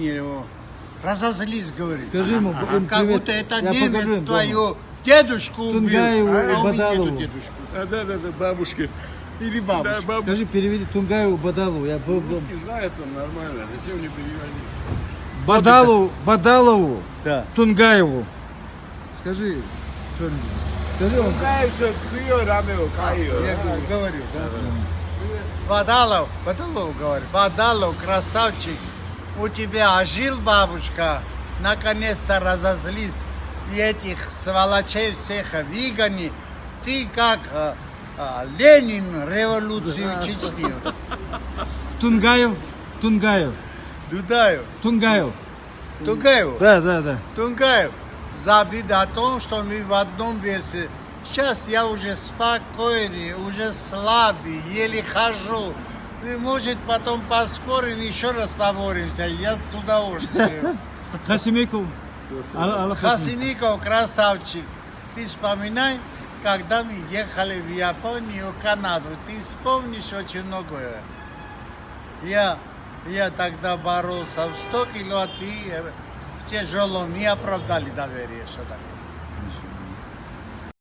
его. Разозлись, говорит. Скажи ему, Как привет. будто это Я немец покажу им твою дедушку убил. Тунгаеву и А у меня Бадалову. нету дедушку. Да, бабушки. Или Да, бабушка. бабушки Скажи, переведи Тунгаеву Бадалову. Я знают там нормально. Зачем мне переводить? Бадалову, Да. Тунгаеву. Скажи что-нибудь. Скажи он. Я говорю. Бадалов, говорит. Бадалов, красавчик. У тебя ожил бабушка. Наконец-то разозлись. И этих сволочей всех выгони. Ты как Ленин революцию Чечни. Тунгаев. Дудаев. Тунгаев. Тугаев. Да. Тунгаев. Забит о том, что мы в одном весе. Сейчас я уже спокойный, уже слабый, еле хожу. И, может, потом поспорим, еще раз поборемся. Я с удовольствием. Хасимеков. Хасимиков, красавчик. Ты вспоминай, когда мы ехали в Японию, Канаду. Ты вспомнишь очень многое. Я тогда боролся в 100 кило, а ты в тяжелом. Не оправдали доверие. Что такое?